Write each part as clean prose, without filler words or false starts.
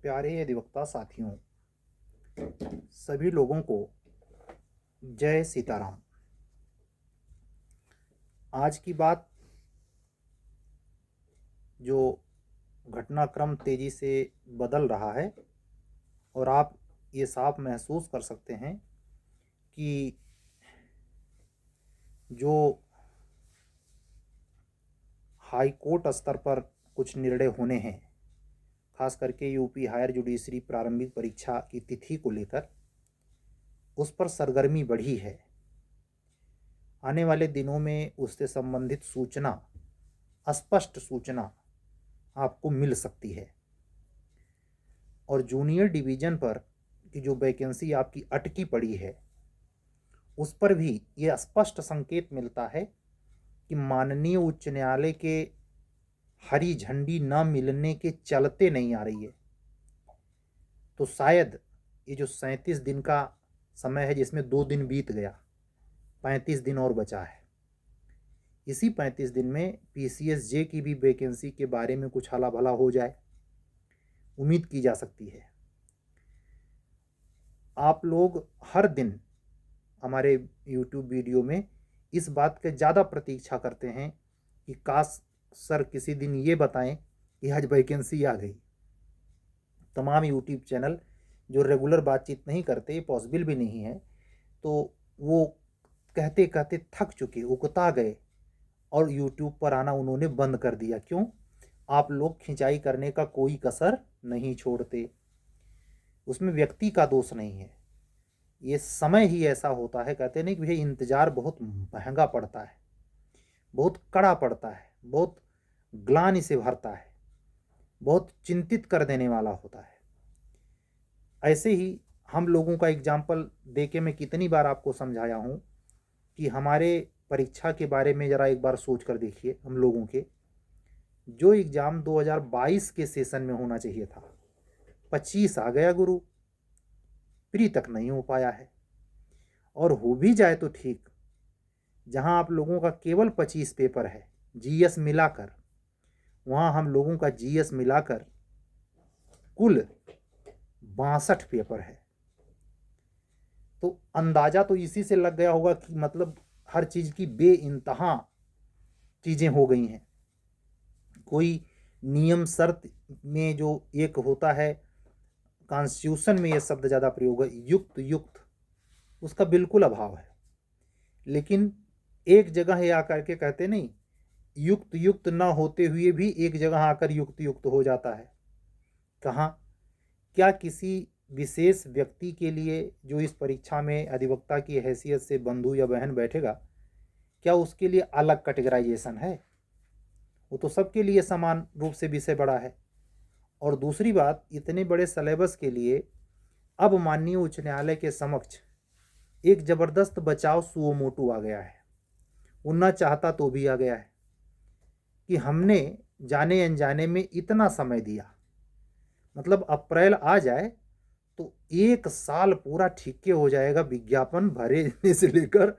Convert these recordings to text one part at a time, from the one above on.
प्यारे अधिवक्ता साथियों, सभी लोगों को जय सीताराम। आज की बात जो घटनाक्रम तेजी से बदल रहा है और आप ये साफ महसूस कर सकते हैं कि जो हाई कोर्ट स्तर पर कुछ निर्णय होने हैं, खास करके यूपी हायर जुडिशरी प्रारंभिक परीक्षा की तिथि को लेकर, उस पर सरगर्मी बढ़ी है। आने वाले दिनों में उससे संबंधित सूचना, स्पष्ट सूचना आपको मिल सकती है। और जूनियर डिवीज़न पर की जो वैकेंसी आपकी अटकी पड़ी है, उस पर भी ये स्पष्ट संकेत मिलता है कि माननीय उच्च न्यायालय के हरी झंडी न मिलने के चलते नहीं आ रही है। तो शायद ये जो 37 दिन का समय है, जिसमें 2 दिन बीत गया, 35 दिन और बचा है। इसी 35 दिन में PCSJ की भी वैकेंसी के बारे में कुछ हला भला हो जाए, उम्मीद की जा सकती है। आप लोग हर दिन हमारे YouTube वीडियो में इस बात के ज़्यादा प्रतीक्षा करते हैं कि काश सर किसी दिन ये बताएं कि आज वैकेंसी आ गई। तमाम YouTube चैनल जो रेगुलर बातचीत नहीं करते, पॉसिबल भी नहीं है, तो वो कहते कहते थक चुके, उकता गए और YouTube पर आना उन्होंने बंद कर दिया। क्यों? आप लोग खिंचाई करने का कोई कसर नहीं छोड़ते। उसमें व्यक्ति का दोष नहीं है, ये समय ही ऐसा होता है। कहते नहीं कि भैया इंतज़ार बहुत महंगा पड़ता है, बहुत कड़ा पड़ता है, बहुत ग्लानि से भरता है, बहुत चिंतित कर देने वाला होता है। ऐसे ही हम लोगों का एग्जाम्पल दे के मैं कितनी बार आपको समझाया हूँ कि हमारे परीक्षा के बारे में ज़रा एक बार सोच कर देखिए। हम लोगों के जो एग्ज़ाम 2022 के सेशन में होना चाहिए था, 25 आ गया गुरु, प्री तक नहीं हो पाया है। और हो भी जाए तो ठीक, जहां आप लोगों का केवल 25 पेपर है GS मिलाकर, वहां हम लोगों का GS मिलाकर कुल 62 पेपर है। तो अंदाजा तो इसी से लग गया होगा कि मतलब हर चीज़ की बेइंतहा चीज़ें हो गई हैं। कोई नियम शर्त में जो एक होता है, कॉन्स्टिट्यूशन में ये शब्द ज़्यादा प्रयोग है, युक्त, उसका बिल्कुल अभाव है। लेकिन एक जगह ये आकर के कहते नहीं, युक्त ना होते हुए भी एक जगह आकर युक्त हो जाता है। कहाँ? क्या किसी विशेष व्यक्ति के लिए जो इस परीक्षा में अधिवक्ता की हैसियत से बंधु या बहन बैठेगा, क्या उसके लिए अलग कैटेगराइजेशन है? वो तो सबके लिए समान रूप से विषय बड़ा है। और दूसरी बात, इतने बड़े सिलेबस के लिए अब माननीय उच्च न्यायालय के समक्ष एक ज़बरदस्त बचाव सुओ मोटू आ गया है। वो ना चाहता तो भी आ गया है कि हमने जाने अनजाने में इतना समय दिया, मतलब अप्रैल आ जाए तो 1 साल पूरा ठीके हो जाएगा विज्ञापन भरने से लेकर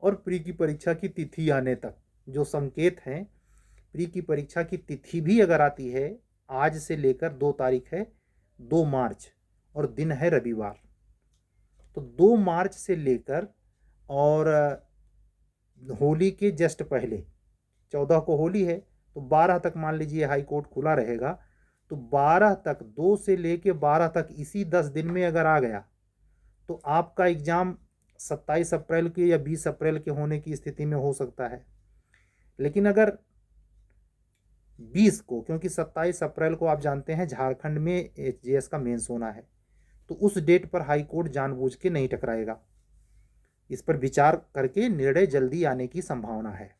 और प्री की परीक्षा की तिथि आने तक। जो संकेत हैं, प्री की परीक्षा की तिथि भी अगर आती है, आज से लेकर 2 तारीख है 2 मार्च और दिन है रविवार, तो 2 मार्च से लेकर और होली के जस्ट पहले 14 को होली है, तो 12 तक मान लीजिए हाई कोर्ट खुला रहेगा, तो 12 तक, 2 से लेके 12 तक, इसी 10 दिन में अगर आ गया तो आपका एग्ज़ाम 27 अप्रैल के या 20 अप्रैल के होने की स्थिति में हो सकता है। लेकिन अगर 20 को, क्योंकि 27 अप्रैल को आप जानते हैं झारखंड में HJS का मेंस होना है, तो उस डेट पर हाई कोर्ट जानबूझ के नहीं टकराएगा। इस पर विचार करके निर्णय जल्दी आने की संभावना है,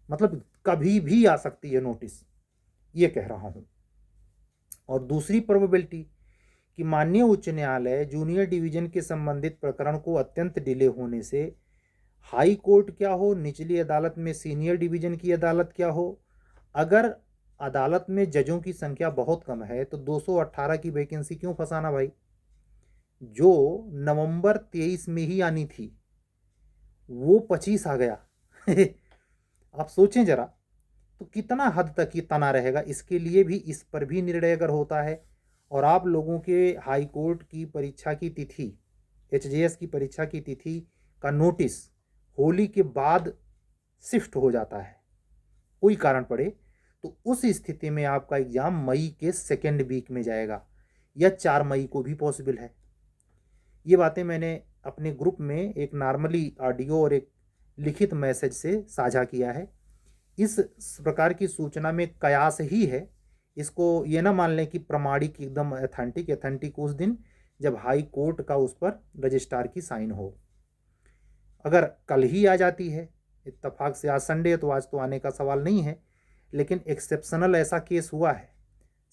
मतलब कभी भी आ सकती है नोटिस, ये कह रहा हूँ। और दूसरी प्रोबेबिलिटी कि माननीय उच्च न्यायालय जूनियर डिवीजन के संबंधित प्रकरण को अत्यंत डिले होने से, हाई कोर्ट क्या हो, निचली अदालत में सीनियर डिवीजन की अदालत क्या हो, अगर अदालत में जजों की संख्या बहुत कम है तो 218 की वैकेंसी क्यों फंसाना भाई, जो नवंबर 23 में ही आनी थी वो 25 आ गया। आप सोचें जरा, तो कितना हद तक ये तना रहेगा। इसके लिए भी, इस पर भी निर्णय अगर होता है और आप लोगों के हाई कोर्ट की परीक्षा की तिथि, एचजेएस की परीक्षा की तिथि का नोटिस होली के बाद शिफ्ट हो जाता है, कोई कारण पड़े, तो उस स्थिति में आपका एग्ज़ाम मई के सेकेंड वीक में जाएगा या 4 मई को भी पॉसिबल है। ये बातें मैंने अपने ग्रुप में एक नॉर्मली ऑडियो और एक लिखित मैसेज से साझा किया है। इस प्रकार की सूचना में कयास ही है, इसको ये ना मान लें कि प्रमाणिक एकदम एथेंटिक उस दिन जब हाई कोर्ट का उस पर रजिस्ट्रार की साइन हो। अगर कल ही आ जाती है, इत्तेफाक से आज संडे है तो आज तो आने का सवाल नहीं है, लेकिन एक्सेप्शनल ऐसा केस हुआ है,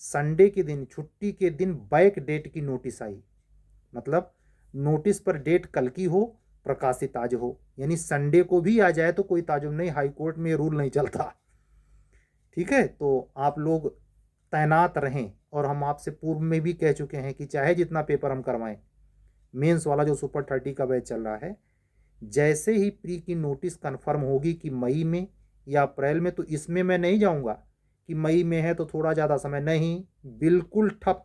संडे के दिन, छुट्टी के दिन बैक डेट की नोटिस आई, मतलब नोटिस पर डेट कल की हो, प्रकाशित आज हो, यानी संडे को भी आ जाए तो कोई ताजुब नहीं, हाई कोर्ट में ये रूल नहीं चलता। ठीक है, तो आप लोग तैनात रहें, और हम आपसे पूर्व में भी कह चुके हैं कि चाहे जितना पेपर हम करवाएं, मेंस वाला जो सुपर 30 का बैच चल रहा है, जैसे ही प्री की नोटिस कंफर्म होगी कि मई में या अप्रैल में, तो इसमें मैं नहीं जाऊंगा कि मई में है तो थोड़ा ज़्यादा समय, नहीं, बिल्कुल ठप।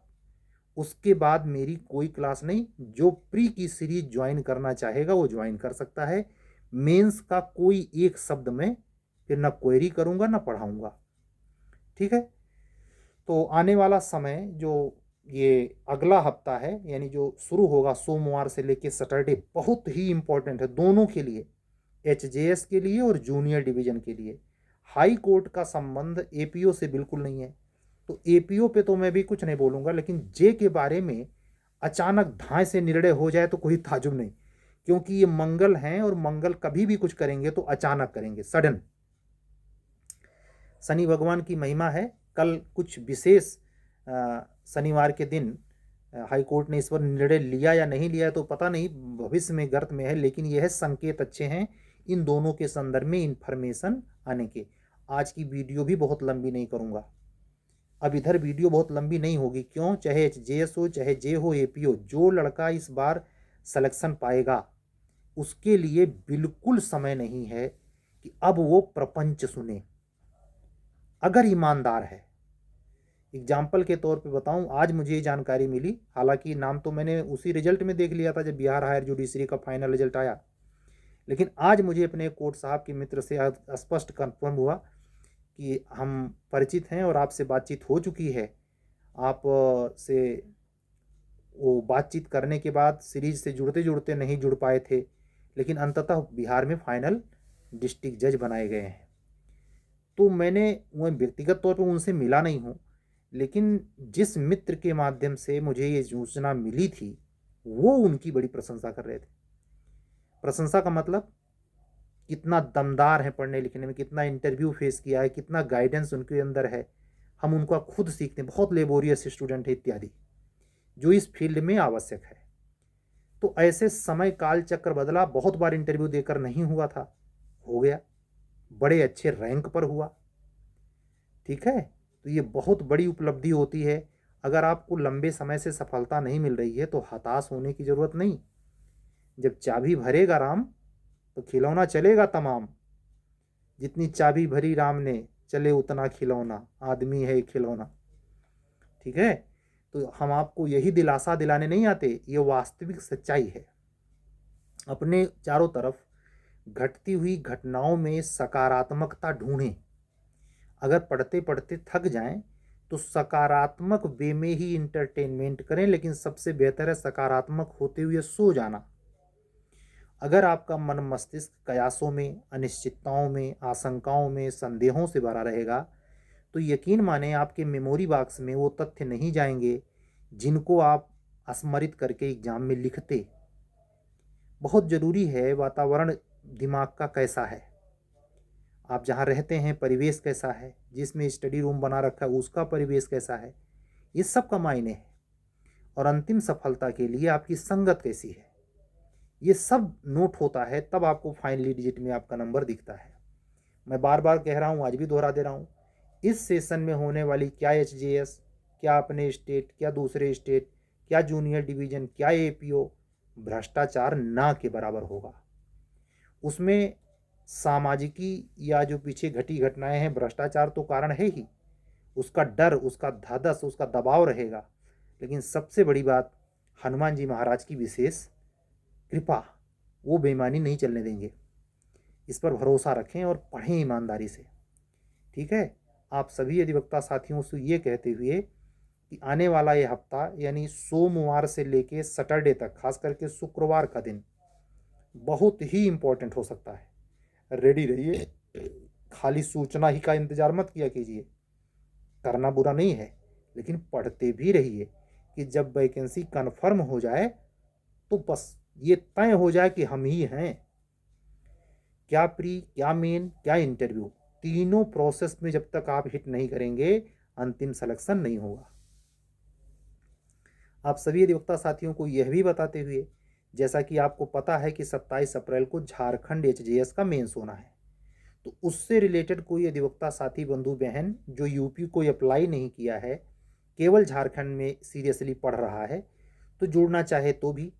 उसके बाद मेरी कोई क्लास नहीं, जो प्री की सीरीज ज्वाइन करना चाहेगा वो ज्वाइन कर सकता है। मेंस का कोई एक शब्द में फिर ना क्वेरी करूंगा ना पढ़ाऊंगा। ठीक है, तो आने वाला समय जो ये अगला हफ्ता है, यानी जो शुरू होगा सोमवार से लेके सैटरडे, बहुत ही इंपॉर्टेंट है दोनों के लिए, एचजेएस के लिए और जूनियर डिवीजन के लिए। हाई कोर्ट का संबंध एपीओ से बिल्कुल नहीं है, तो एपीओ पे तो मैं भी कुछ नहीं बोलूँगा, लेकिन जे के बारे में अचानक धाए से निर्णय हो जाए तो कोई ताजुब नहीं, क्योंकि ये मंगल हैं और मंगल कभी भी कुछ करेंगे तो अचानक करेंगे, सडन। शनि भगवान की महिमा है, कल कुछ विशेष शनिवार के दिन हाई कोर्ट ने इस पर निर्णय लिया या नहीं लिया तो पता नहीं, भविष्य में गर्त में है, लेकिन यह संकेत अच्छे हैं इन दोनों के संदर्भ में इन्फॉर्मेशन आने के। आज की वीडियो भी बहुत लंबी नहीं करूँगा, अब इधर वीडियो बहुत लंबी नहीं होगी, क्यों, चाहे एचजेएस हो चाहे जे हो एपीओ, जो लड़का इस बार सिलेक्शन पाएगा उसके लिए बिल्कुल समय नहीं है कि अब वो प्रपंच सुने, अगर ईमानदार है। एग्जाम्पल के तौर पे बताऊं, आज मुझे ये जानकारी मिली, हालांकि नाम तो मैंने उसी रिजल्ट में देख लिया था जब बिहार हायर जुडिशरी का फाइनल रिजल्ट आया, लेकिन आज मुझे अपने कोर्ट साहब के मित्र से स्पष्ट कंफर्म हुआ कि हम परिचित हैं और आपसे बातचीत हो चुकी है, आप से वो बातचीत करने के बाद सीरीज से जुड़ते जुड़ते नहीं जुड़ पाए थे, लेकिन अंततः बिहार में फाइनल डिस्ट्रिक्ट जज बनाए गए हैं। तो मैंने वो व्यक्तिगत तौर पर उनसे मिला नहीं हूँ, लेकिन जिस मित्र के माध्यम से मुझे ये सूचना मिली थी वो उनकी बड़ी प्रशंसा कर रहे थे। प्रशंसा का मतलब कितना दमदार है पढ़ने लिखने में, कितना इंटरव्यू फेस किया है, कितना गाइडेंस उनके अंदर है, हम उनका खुद सीखते हैं, बहुत लेबोरियस स्टूडेंट है इत्यादि, जो इस फील्ड में आवश्यक है। तो ऐसे समय काल चक्र बदला, बहुत बार इंटरव्यू देकर नहीं हुआ था, हो गया, बड़े अच्छे रैंक पर हुआ। ठीक है, तो ये बहुत बड़ी उपलब्धि होती है। अगर आपको लंबे समय से सफलता नहीं मिल रही है तो हताश होने की ज़रूरत नहीं, जब चाबी भरेगा राम तो खिलौना चलेगा तमाम, जितनी चाबी भरी राम ने चले उतना खिलौना, आदमी है खिलौना। ठीक है, तो हम आपको यही दिलासा दिलाने नहीं आते, ये वास्तविक सच्चाई है। अपने चारों तरफ घटती हुई घटनाओं में सकारात्मकता ढूंढें। अगर पढ़ते पढ़ते थक जाएं तो सकारात्मक वे में ही इंटरटेनमेंट करें, लेकिन सबसे बेहतर है सकारात्मक होते हुए सो जाना। अगर आपका मन मस्तिष्क कयासों में, अनिश्चितताओं में, आशंकाओं में, संदेहों से भरा रहेगा तो यकीन माने आपके मेमोरी बॉक्स में वो तथ्य नहीं जाएंगे जिनको आप स्मरित करके एग्जाम में लिखते। बहुत ज़रूरी है वातावरण दिमाग का कैसा है, आप जहाँ रहते हैं परिवेश कैसा है, जिसमें स्टडी रूम बना रखा है उसका परिवेश कैसा है, ये सब का मायने है। और अंतिम सफलता के लिए आपकी संगत कैसी है, ये सब नोट होता है, तब आपको फाइनली डिजिट में आपका नंबर दिखता है। मैं बार बार कह रहा हूँ, आज भी दोहरा दे रहा हूँ, इस सेशन में होने वाली क्या एचजेएस, क्या अपने स्टेट, क्या दूसरे स्टेट, क्या जूनियर डिवीजन, क्या एपीओ, भ्रष्टाचार ना के बराबर होगा। उसमें सामाजिकी या जो पीछे घटी घटनाएं हैं, भ्रष्टाचार तो कारण है ही, उसका डर, उसका धाधस, उसका दबाव रहेगा, लेकिन सबसे बड़ी बात, हनुमान जी महाराज की विशेष कृपा, वो बेईमानी नहीं चलने देंगे। इस पर भरोसा रखें और पढ़ें ईमानदारी से। ठीक है। आप सभी अधिवक्ता साथियों से ये कहते हुए कि आने वाला ये हफ्ता यानी सोमवार से लेके सैटरडे तक, खास करके शुक्रवार का दिन बहुत ही इम्पोर्टेंट हो सकता है। रेडी रहिए, खाली सूचना ही का इंतजार मत किया कीजिए। करना बुरा नहीं है, लेकिन पढ़ते भी रहिए कि जब वैकेंसी कन्फर्म हो जाए तो बस ये तय हो जाए कि हम ही हैं। क्या प्री, क्या मेन, क्या इंटरव्यू, तीनों प्रोसेस में जब तक आप हिट नहीं करेंगे, अंतिम सिलेक्शन नहीं होगा। आप सभी अधिवक्ता साथियों को यह भी बताते हुए, जैसा कि आपको पता है कि 27 अप्रैल को झारखंड एचजेएस का मेंस होना है, तो उससे रिलेटेड कोई अधिवक्ता साथी बंधु बहन जो यूपी को अप्लाई नहीं किया है, केवल झारखंड में सीरियसली पढ़ रहा है, तो जुड़ना चाहे तो भी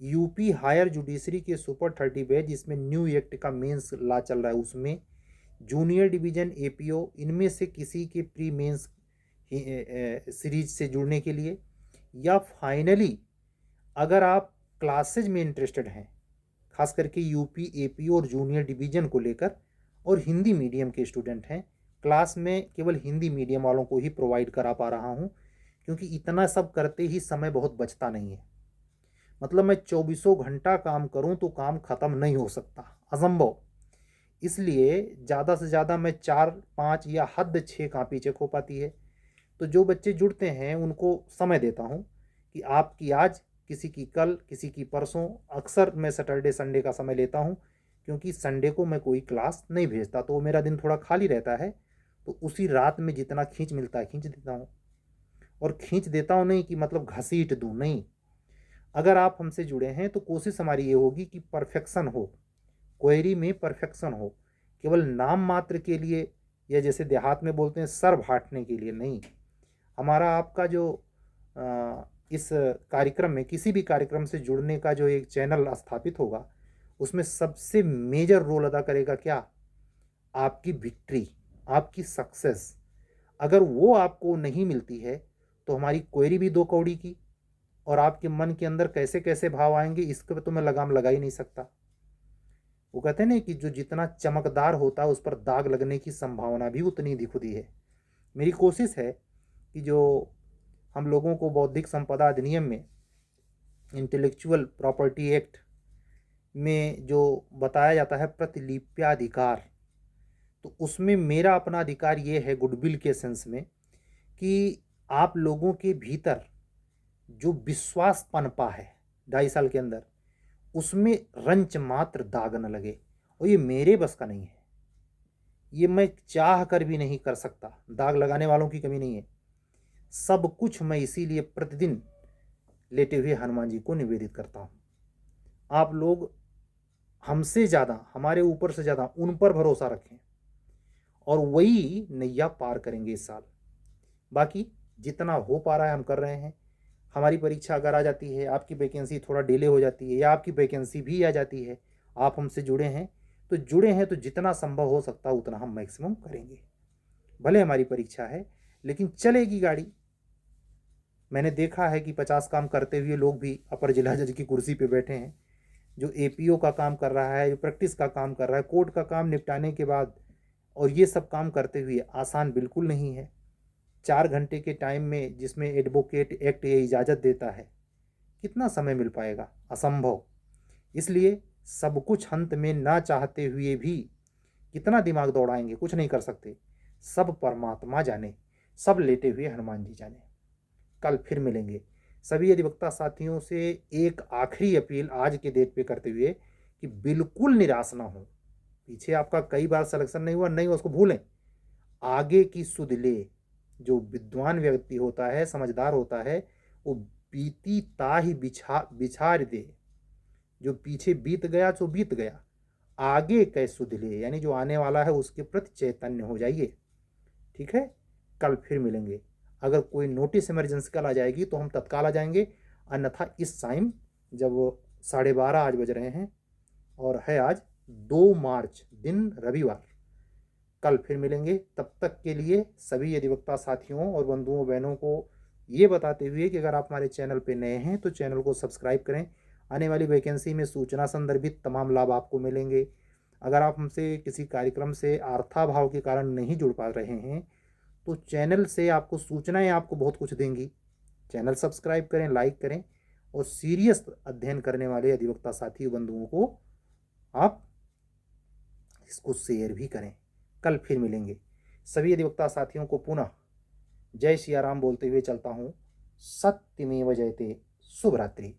यूपी हायर जुडिशरी के सुपर 30 बैच, जिसमें न्यू एक्ट का मेंस ला चल रहा है, उसमें जूनियर डिवीजन एपीओ, इनमें से किसी के प्री मेंस सीरीज से जुड़ने के लिए, या फाइनली अगर आप क्लासेज में इंटरेस्टेड हैं, खास करके यूपी एपीओ और जूनियर डिवीजन को लेकर, और हिंदी मीडियम के स्टूडेंट हैं, क्लास में केवल हिंदी मीडियम वालों को ही प्रोवाइड करा पा रहा हूं, क्योंकि इतना सब करते ही समय बहुत बचता नहीं है। मतलब मैं 24 घंटा काम करूं तो काम खत्म नहीं हो सकता, असंभव। इसलिए ज़्यादा से ज़्यादा मैं 4-5 या हद 6 कापी चेक हो पाती है। तो जो बच्चे जुड़ते हैं उनको समय देता हूं कि आपकी आज, किसी की कल, किसी की परसों। अक्सर मैं सैटरडे संडे का समय लेता हूं, क्योंकि संडे को मैं कोई क्लास नहीं भेजता, तो मेरा दिन थोड़ा खाली रहता है। तो उसी रात में जितना खींच मिलता है खींच देता हूँ। और खींच देता हूँ नहीं कि मतलब घसीट दूँ, नहीं। अगर आप हमसे जुड़े हैं तो कोशिश हमारी ये होगी कि परफेक्शन हो, क्वेरी में परफेक्शन हो। केवल नाम मात्र के लिए, या जैसे देहात में बोलते हैं सर भाटने के लिए नहीं। हमारा आपका जो इस कार्यक्रम में, किसी भी कार्यक्रम से जुड़ने का जो एक चैनल स्थापित होगा, उसमें सबसे मेजर रोल अदा करेगा क्या? आपकी विक्ट्री, आपकी सक्सेस। अगर वो आपको नहीं मिलती है तो हमारी क्वेरी भी दो कौड़ी की, और आपके मन के अंदर कैसे कैसे भाव आएंगे, इसके तो मैं लगाम लगा ही नहीं सकता। वो कहते हैं ना कि जो जितना चमकदार होता है उस पर दाग लगने की संभावना भी उतनी दिखती है। मेरी कोशिश है कि जो हम लोगों को बौद्धिक संपदा अधिनियम में, इंटेलेक्चुअल प्रॉपर्टी एक्ट में जो बताया जाता है प्रतिलिप्याधिकार, तो उसमें मेरा अपना अधिकार ये है गुडविल के सेंस में, कि आप लोगों के भीतर जो विश्वास पनपा है 2.5 साल के अंदर, उसमें रंच मात्र दाग न लगे। और ये मेरे बस का नहीं है, ये मैं चाह कर भी नहीं कर सकता। दाग लगाने वालों की कमी नहीं है। सब कुछ मैं इसीलिए प्रतिदिन लेटे हुए हनुमान जी को निवेदित करता हूँ। आप लोग हमसे ज़्यादा, हमारे ऊपर से ज़्यादा उन पर भरोसा रखें, और वही नैया पार करेंगे इस साल। बाकी जितना हो पा रहा है हम कर रहे हैं। हमारी परीक्षा अगर आ जाती है, आपकी वैकेंसी थोड़ा डिले हो जाती है, या आपकी वैकेंसी भी आ जाती है, आप हमसे जुड़े हैं तो जितना संभव हो सकता है उतना हम मैक्सिमम करेंगे। भले हमारी परीक्षा है, लेकिन चलेगी गाड़ी। मैंने देखा है कि 50 काम करते हुए लोग भी अपर जिला जज की कुर्सी पे बैठे हैं। जो एपीओ का काम कर रहा है, जो प्रैक्टिस का काम कर रहा है, कोर्ट का काम निपटाने के बाद, और ये सब काम करते हुए आसान बिल्कुल नहीं है। 4 घंटे के टाइम में, जिसमें एडवोकेट एक्ट ये इजाज़त देता है, कितना समय मिल पाएगा? असंभव। इसलिए सब कुछ अंत में ना चाहते हुए भी कितना दिमाग दौड़ाएंगे, कुछ नहीं कर सकते। सब परमात्मा जाने, सब लेटे हुए हनुमान जी जाने। कल फिर मिलेंगे। सभी अधिवक्ता साथियों से एक आखिरी अपील आज के डेट पे करते हुए कि बिल्कुल निराश ना हो। पीछे आपका कई बार सिलेक्शन नहीं हुआ, नहीं हुआ, उसको भूलें। आगे की सुध ले। जो विद्वान व्यक्ति होता है, समझदार होता है, वो बीती ताहि बिछार दे। जो पीछे बीत गया तो बीत गया, आगे कै सुध ले, यानी जो आने वाला है उसके प्रति चैतन्य हो जाइए। ठीक है। कल फिर मिलेंगे। अगर कोई नोटिस इमरजेंसी कल आ जाएगी तो हम तत्काल आ जाएंगे, अन्यथा इस टाइम जब 12:30 आज बज रहे हैं, और है आज 2 मार्च, दिन रविवार। कल फिर मिलेंगे। तब तक के लिए सभी अधिवक्ता साथियों और बंधुओं बहनों को ये बताते हुए कि अगर आप हमारे चैनल पे नए हैं तो चैनल को सब्सक्राइब करें। आने वाली वैकेंसी में सूचना संदर्भित तमाम लाभ आपको मिलेंगे। अगर आप हमसे किसी कार्यक्रम से अर्थाभाव के कारण नहीं जुड़ पा रहे हैं तो चैनल से आपको सूचनाएं आपको बहुत कुछ देंगी। चैनल सब्सक्राइब करें, लाइक करें और सीरियस अध्ययन करने वाले अधिवक्ता साथी बंधुओं को आप इसको शेयर भी करें। कल फिर मिलेंगे। सभी अधिवक्ता साथियों को पुनः जय सिया राम बोलते हुए चलता हूँ। सत्यमेव जयते। शुभ रात्रि।